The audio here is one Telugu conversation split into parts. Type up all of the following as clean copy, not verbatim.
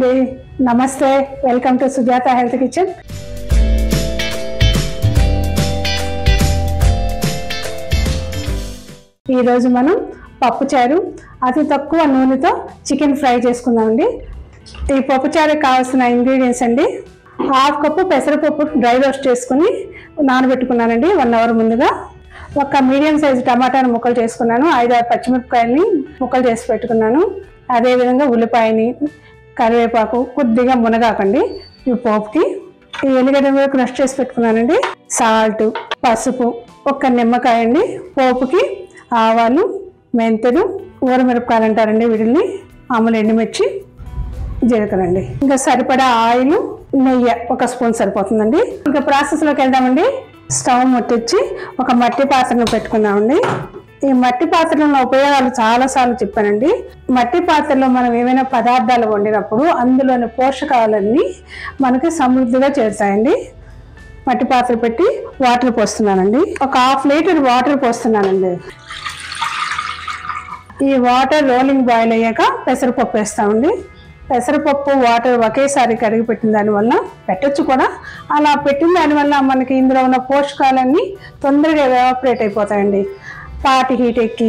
అండి, నమస్తే. Welcome to Sujatha health kitchen. ఈరోజు మనం పప్పుచారు అతి తక్కువ నూనెతో చికెన్ ఫ్రై చేసుకుందామండి. ఈ పప్పుచారుకి కావాల్సిన ఇంగ్రీడియంట్స్ అండి: 1/2 కప్పు పెసరపప్పు డ్రై రోస్ట్ చేసుకుని నానబెట్టుకున్నానండి 1 అవర్ ముందుగా. ఒక మీడియం సైజు టమాటాను ముక్కలు చేసుకున్నాను. 5-6 పచ్చిమిరపకాయలని ముక్కలు చేసి పెట్టుకున్నాను. అదేవిధంగా ఉల్లిపాయని, కరివేపాకు, కొద్దిగా మునగాకండి ఈ పోపుకి. ఈ ఎల్లిగడ్డ కూడా క్రష్ చేసి పెట్టుకున్నానండి. సాల్ట్, పసుపు, ఒక నిమ్మకాయ అండి. పోపుకి ఆవాలు, మెంతులు, ఊరమిరపకాయలు అంటారండి వీటిని, మామూలు ఎండుమిర్చి, జీలకర్ర అండి. ఇంకా సరిపడా ఆయిల్, నెయ్యి 1 స్పూన్ సరిపోతుందండి. ఇంకా ప్రాసెస్లోకి వెళ్దామండి. స్టవ్ ముట్టించి ఒక మట్టి పాత్రను పెట్టుకుందామండి. ఈ మట్టి పాత్రలో ఉపయోగాలు చాలాసార్లు చెప్పానండి. మట్టి పాత్రలో మనం ఏమైనా పదార్థాలు వండినప్పుడు అందులోని పోషకాలన్నీ మనకి సమృద్ధిగా చేరుతాయండి. మట్టి పాత్ర పెట్టి వాటర్ పోస్తున్నానండి. ఒక 1/2 లీటర్ వాటర్ పోస్తున్నానండి. ఈ వాటర్ రోలింగ్ బాయిల్ అయ్యాక పెసరపప్పు వేస్తామండి. పెసరపప్పు వాటర్ ఒకేసారి కడిగి పెట్టిన దానివల్ల పెట్టచ్చు కూడా. అలా పెట్టిన దానివల్ల మనకి ఇందులో ఉన్న పోషకాలన్నీ తొందరగా ఎవాపరేట్ అయిపోతాయండి. పాటి హీట్ ఎక్కి,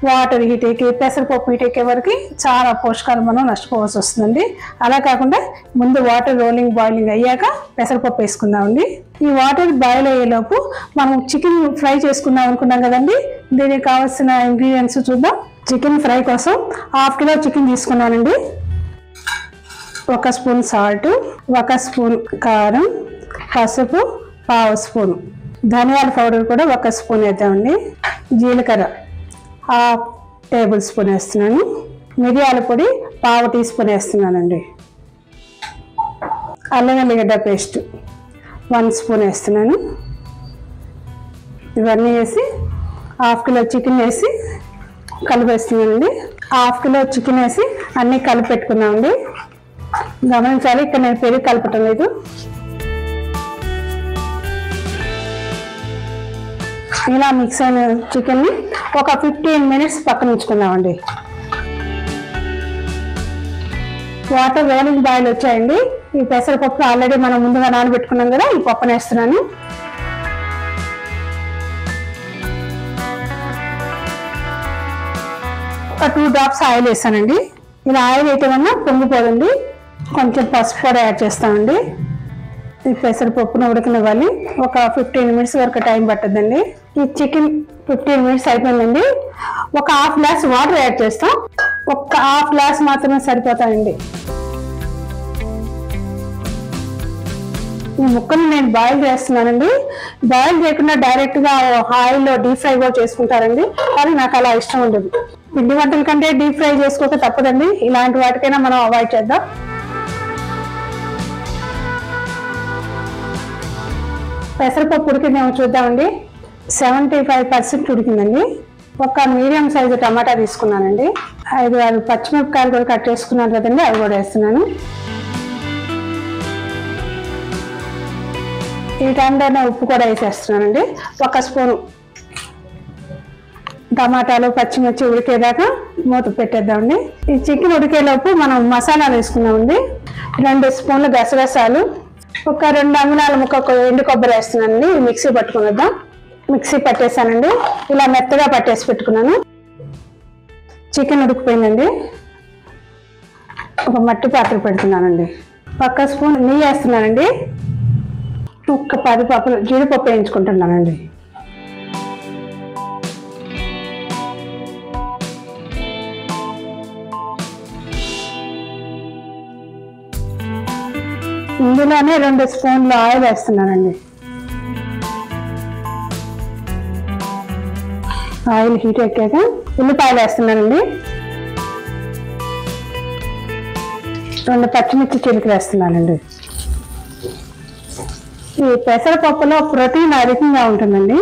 వాటర్ హీట్ ఎక్కి, పెసరపప్పు హీట్ ఎక్కే వరకు చాలా పోషకాలు మనం నష్టపోవాల్సి వస్తుందండి. అలా కాకుండా ముందు వాటర్ రోలింగ్ బాయిలింగ్ అయ్యాక పెసరపప్పు వేసుకుందామండి. ఈ వాటర్ బాయిల్ అయ్యేలోపు మనం చికెన్ ఫ్రై చేసుకుందాం అనుకున్నాం కదండి. దీనికి కావాల్సిన ఇంగ్రీడియంట్స్ చూద్దాం. చికెన్ ఫ్రై కోసం 1/2 కిలో చికెన్ తీసుకున్నానండి. 1 స్పూన్ సాల్ట్, 1 స్పూన్ కారం, పసుపు 1/2 స్పూన్, ధనియాల పౌడర్ కూడా 1 స్పూన్ వేద్దామండి. జీలకర్ర 1/2 టేబుల్ స్పూన్ వేస్తున్నాను. మిరియాల పొడి 1/2 టీ స్పూన్ వేస్తున్నానండి. అల్లం వెల్లిగడ్డ పేస్ట్ 1 స్పూన్ వేస్తున్నాను. ఇవన్నీ వేసి 1/2 కిలో చికెన్ వేసి కలిపేస్తున్నానండి. 1/2 కిలో చికెన్ వేసి అన్నీ కలిపి పెట్టుకున్నామండి. గమనించాలి, ఇక్కడ నేను పెరుగు కలపటం లేదు. ఇలా మిక్స్ అయిన చికెన్ని ఒక 15 మినిట్స్ పక్కన ఉంచుకుందామండి. వాటర్ రోలింగ్ బాయిల్ వచ్చాయండి. ఈ పెసరపప్పు ఆల్రెడీ మనం ముందుగా నానబెట్టుకున్నాం కదా, ఈ పప్పును వేస్తున్నాను. ఒక 2 డ్రాప్స్ ఆయిల్ వేస్తానండి. ఇలా ఆయిల్ వేయటం వల్ల పొంగిపోదండి. కొంచెం పసుపు కూడా యాడ్ చేస్తామండి. ఈ పెసరపప్పును ఉడకనివ్వాలి. ఒక 15 మినిట్స్ వరకు టైం పట్టద్దండి. ఈ చికెన్ 15 మినిట్స్ అయిపోయిందండి. ఒక 1/2 గ్లాస్ వాటర్ యాడ్ చేస్తాం. ఒక 1/2 గ్లాస్ మాత్రమే సరిపోతాయండి. ఈ ముక్కలు నేను బాయిల్ చేస్తున్నానండి. బాయిల్ చేయకుండా డైరెక్ట్గా ఆయిల్లో డీప్ ఫ్రై కూడా చేసుకుంటారండి, కానీ నాకు అలా ఇష్టం ఉండదు. పిండి వంటల కంటే డీప్ ఫ్రై చేసుకోక తప్పదండి. ఇలాంటి వాటికైనా మనం అవాయిడ్ చేద్దాం. పెసరపప్పు ఉడికిందేమో చూద్దామండి. 75% ఉడికిందండి. ఒక మీడియం సైజు టమాటా తీసుకున్నానండి. 5-6 పచ్చిమిరపకాయలు కూడా కట్ చేసుకున్నాను కదండి, అవి కూడా వేస్తున్నాను. ఈ టైంలోనే ఉప్పు కూడా వేసేస్తున్నానండి. 1 స్పూను. టమాటాలు, పచ్చిమిర్చి ఉడికేదాకా మూత పెట్టేద్దామండి. ఈ చికెన్ ఉడికేలోపు మనం మసాలాలు వేసుకున్నామండి. 2 స్పూన్లు గసగసాలు, ఒక 2 అంగుళాల ముక్క ఎండు కొబ్బరి వేస్తున్నానండి. మిక్సీ పట్టుకునేద్దాం. మిక్సీ పట్టేసానండి. ఇలా మెత్తగా పట్టేసి పెట్టుకున్నాను. చికెన్ ఉడికిపోయిందండి. ఒక మట్టి పాత్ర పెడుతున్నానండి. 1 స్పూన్ నెయ్యి వేస్తున్నానండి. ఒక 10 పప్పులు జీడిపప్పు వేయించుకుంటున్నానండి. ఇందులోనే 2 స్పూన్లు ఆయిల్ వేస్తున్నానండి. ఆయిల్ హీట్ ఎక్కాక ఉల్లిపాయలు వేస్తున్నానండి. 2 పచ్చిమిర్చి చిలుకలు వేస్తున్నానండి. ఈ పెసరపప్పులో ప్రోటీన్ అధికంగా ఉంటుందండి.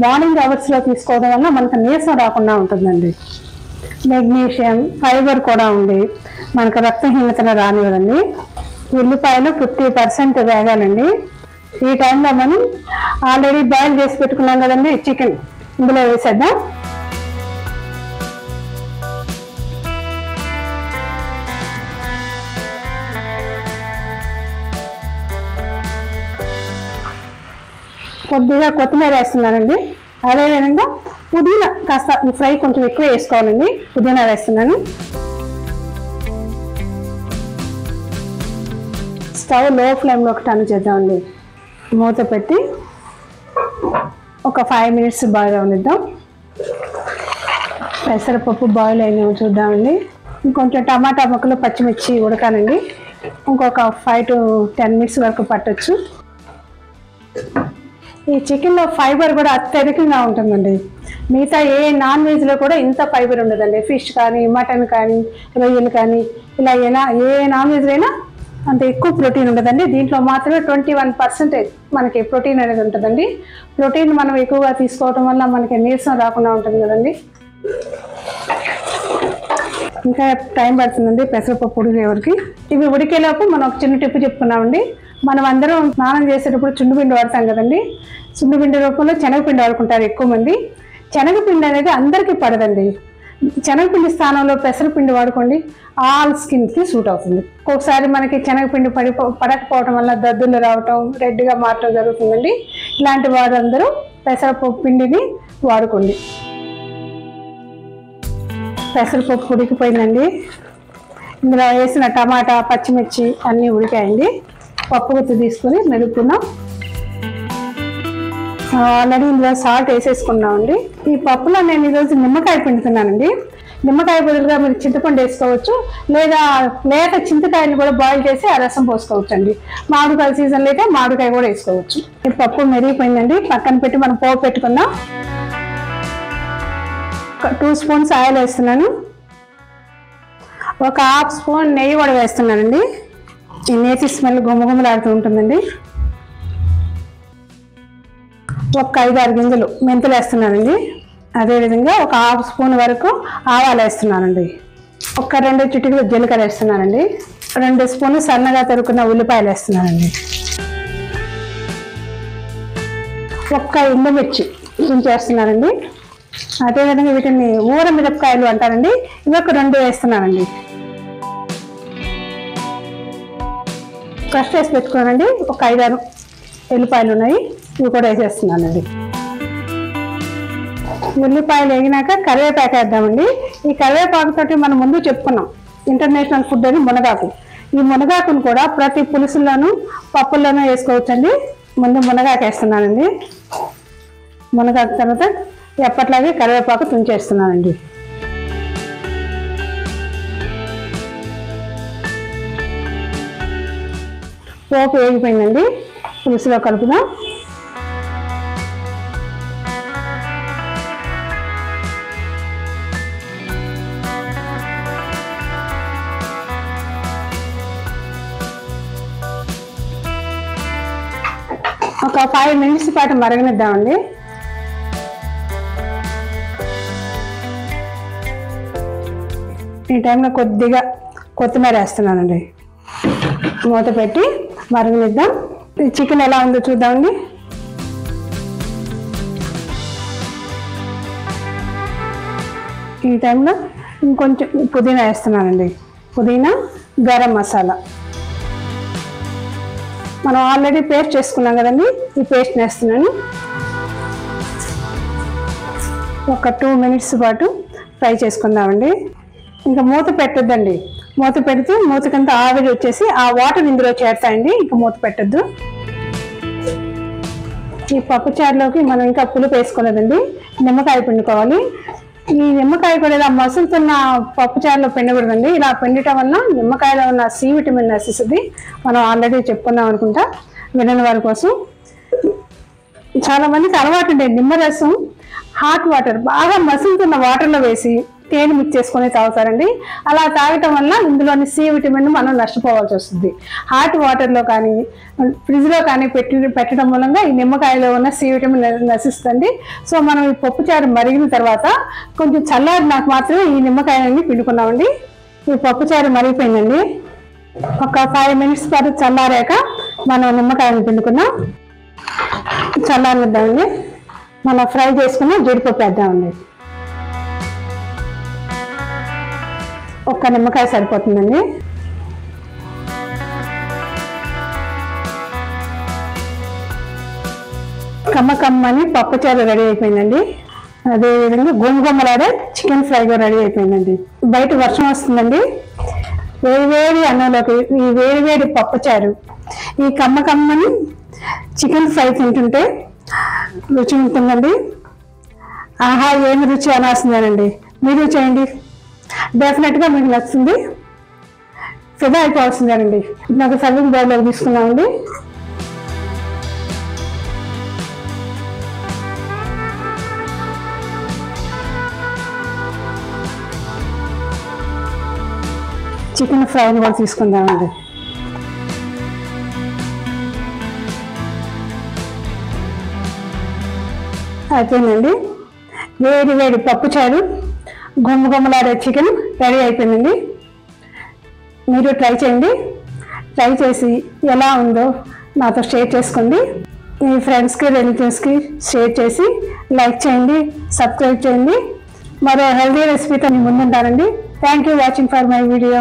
మార్నింగ్ అవర్స్లో తీసుకోవడం వల్ల మనకు నీరసం రాకుండా ఉంటుందండి. మెగ్నీషియం, ఫైబర్ కూడా ఉంది, మనకు రక్తహీనతను రానివ్వదండి. ఉల్లిపాయలు 50% వేగాలండి. ఈ టైంలో మనం ఆల్రెడీ బాయిల్ చేసి పెట్టుకున్నాం కదండి చికెన్, ఇందులో వేసేద్దాం. కొద్దిగా కొత్తిమీర వేస్తున్నానండి. అదేవిధంగా పుదీనా కాస్త ఈ ఫ్రై కొంచెం ఎక్కువ వేసుకోవాలండి. పుదీనా వేస్తున్నాను. స్టవ్ లో ఫ్లేమ్లోకి టర్న్ చేద్దామండి. మూత పెట్టి ఒక 5 మినిట్స్ బాగా ఉండిద్దాం. పెసరపప్పు బాయిల్ అయిందేమో చూద్దామండి. ఇంకొంచెం టమాటా ముక్కలు పచ్చిమిర్చి ఉడకాలండి. ఇంకొక 5 to 10 మినిట్స్ వరకు పట్టొచ్చు. ఈ చికెన్లో ఫైబర్ కూడా అత్యధికంగా ఉంటుందండి. మిగతా ఏ నాన్ వెజ్లో కూడా ఇంత ఫైబర్ ఉండదండి. ఫిష్ కానీ, మటన్ కానీ, రొయ్యలు కానీ, ఇలా ఏ నాన్ వెజ్లో అయినా అంత ఎక్కువ ప్రోటీన్ ఉండదండి. దీంట్లో మాత్రమే 21% మనకి ప్రోటీన్ అనేది ఉంటుందండి. ప్రోటీన్ మనం ఎక్కువగా తీసుకోవడం వల్ల మనకి నీరసం రాకుండా ఉంటుంది కదండి. ఇంకా టైం పడుతుందండి పెసరపప్పు ఉడికేవరకు. ఇవి ఉడికేలోపు మనం ఒక చిన్న టిప్పు చెప్పుకున్నామండి. మనం అందరం స్నానం చేసేటప్పుడు చుండుపిండి వాడతాం కదండి. చుండుపిండి రూపంలో శనగపిండి వాడుకుంటారు ఎక్కువ మంది. శనగపిండి అనేది అందరికీ పడదండి. శనగపిండి స్థానంలో పెసరపిండి వాడుకోండి. ఆల్ స్కిన్కి సూట్ అవుతుంది. ఒక్కొక్కసారి మనకి శనగపిండి పడకపోవడం వల్ల దద్దులు రావటం, రెడ్గా మారటం జరుగుతుందండి. ఇలాంటి వారందరూ పెసరపప్పు పిండిని వాడుకోండి. పెసరపప్పు ఉడికిపోయిందండి. ఇందులో వేసిన టమాటా, పచ్చిమిర్చి అన్నీ ఉడికాయండి. పప్పు గుత్తి తీసుకొని మెదుపుకున్నాం. ఆల్రెడీ ఇందులో సాల్ట్ వేసేసుకున్నామండి. ఈ పప్పులో నేను ఈరోజు నిమ్మకాయ పిండుతున్నానండి. నిమ్మకాయ బదులుగా మీరు చింతపండు వేసుకోవచ్చు, లేదా లేత చింతకాయలు కూడా బాయిల్ చేసి ఆ రసం పోసుకోవచ్చు అండి. మామిడికాయ సీజన్లో అయితే మామిడికాయ కూడా వేసుకోవచ్చు. ఈ పప్పు మెరిగిపోయిందండి. పక్కన పెట్టి మనం పోపు పెట్టుకుందాం. 2 స్పూన్స్ ఆయిల్ వేస్తున్నాను. ఒక 1/2 స్పూన్ నెయ్యి కూడా వేస్తున్నానండి. ఈ నేతి స్మెల్ గుమగుమలాడుతూ ఉంటుందండి. ఒక 5-6 గింజలు మెంతులు వేస్తున్నానండి. అదేవిధంగా ఒక 1/2 స్పూన్ వరకు ఆవాలు వేస్తున్నానండి. ఒక 2 చిటికలు జీలకర్ర వేస్తున్నానండి. 2 స్పూన్లు సన్నగా తరుక్కున్న ఉల్లిపాయలు వేస్తున్నానండి. ఒక్క ఎండుమిర్చి తుంచేస్తున్నానండి. అదేవిధంగా వీటిని ఊర మిరపకాయలు అంటారండి. ఇవి ఒక 2 వేస్తున్నానండి. క్రష్ చేసి పెట్టుకోనండి. ఒక 5-6 ఎల్లిపాయలు ఉన్నాయి, ఇవి కూడా వేసేస్తున్నానండి. ఉల్లిపాయలు వేగినాక కరివేపాకు వేద్దామండి. ఈ కరివేపాకుతోటి మనం ముందు చెప్పుకున్నాం ఇంటర్నేషనల్ ఫుడ్ అని మునగాకు. ఈ మునగాకును కూడా ప్రతి పులుసుల్లోనూ పప్పుల్లోనూ వేసుకోవచ్చండి. ముందు మునగాకు వేస్తున్నానండి. మునగాకు తర్వాత ఎప్పట్లాగే కరివేపాకు తుంచేస్తున్నానండి. పోపు వేగిపోయిందండి. పులుసులో కలుపుదాం. ఒక 5 మినిట్స్ పాటు మరగనిద్దామండి. ఈ టైంలో కొద్దిగా కొత్తిమీర వేస్తున్నానండి. మూత పెట్టి మరగనిద్దాం. ఈ చికెన్ ఎలా ఉందో చూద్దామండి. ఈ టైంలో ఇంకొంచెం పుదీనా వేస్తున్నానండి. పుదీనా, గరం మసాలా మనం ఆల్రెడీ పేస్ట్ చేసుకున్నాం కదండి. ఈ పేస్ట్ వేస్తున్నాను. ఒక 2 మినిట్స్ పాటు ఫ్రై చేసుకుందామండి. ఇంకా మూత పెట్టొద్దండి. మూత పెడితే మూతకంతా ఆవిరి వచ్చేసి ఆ వాటర్ ఇందులో చేరుతాయండి. ఇంకా మూత పెట్టద్దు. ఈ పప్పు చారులోకి మనం ఇంకా పులుపు వేసుకోలేదండి. నిమ్మకాయ పిండుకోవాలి. ఈ నిమ్మకాయ కూడా ఇలా మసులుతున్న పప్పు చారులో పిండకూడదండి. ఇలా పిండటం వల్ల నిమ్మకాయలో ఉన్న సి విటమిన్ నశిస్తుంది. మనం ఆల్రెడీ చెప్పుకున్నాం అనుకుంటా వినని వారి కోసం. చాలా మందికి అలవాటు ఉండే నిమ్మరసం హాట్ వాటర్ బాగా మసులుతున్న వాటర్లో వేసి తేనె మిక్స్ చేసుకొని తాగుతారండి. అలా తాగటం వల్ల ఇందులోని సి విటమిన్ మనం నష్టపోవాల్సి వస్తుంది. హాట్ వాటర్లో కానీ ఫ్రిడ్జ్లో కానీ పెట్టడం మూలంగా ఈ నిమ్మకాయలో ఉన్న సి విటమిన్ నశిస్తుంది. సో మనం ఈ పప్పుచారు మరిగిన తర్వాత కొంచెం చల్లారినాక మాత్రమే ఈ నిమ్మకాయలన్నీ పిండుకున్నామండి. ఈ పప్పుచారు మరిగిపోయిందండి. ఒక 5 మినిట్స్ పాటు చల్లారాక మనం నిమ్మకాయలను పిండుకున్నాం. చల్లారిద్దామండి. మనం ఫ్రై చేసుకుని జీడిపప్పు వేద్దామండి. ఒక్క నిమ్మకాయ సరిపోతుందండి. కమ్మని పప్పుచారు రెడీ అయిపోయిందండి. అదేవిధంగా గుమగుమలాడే చికెన్ ఫ్రై కూడా రెడీ అయిపోయిందండి. బయట వర్షం వస్తుందండి. వేడి అన్నంలోకి ఈ వేడి పప్పుచారు, ఈ కమ్మని చికెన్ ఫ్రై తింటుంటే రుచి ఉంటుందండి. ఆహా, ఏమి రుచి అనాల్సిందేనండి. మీరు చేయండి, డెఫినెట్గా మీకు నచ్చుతుంది. ఫిదా అయిపోవాల్సిందేనండి. నాకు సర్వింగ్ బౌల్లో తీసుకున్నామండి. చికెన్ ఫ్రైని కూడా తీసుకుందామండి. అయిపోయిందండి. వేడి పప్పుచారు, గుమగుమలాడే చికెన్ రెడీ అయిపోయిందండి. మీరు ట్రై చేయండి. ట్రై చేసి ఎలా ఉందో నాతో షేర్ చేసుకోండి. మీ ఫ్రెండ్స్కి, రిలేటివ్స్కి షేర్ చేసి లైక్ చేయండి, సబ్స్క్రైబ్ చేయండి. మరో హెల్దీ రెసిపీతో మీ ముందుంటానండి. Thank you watching for my video.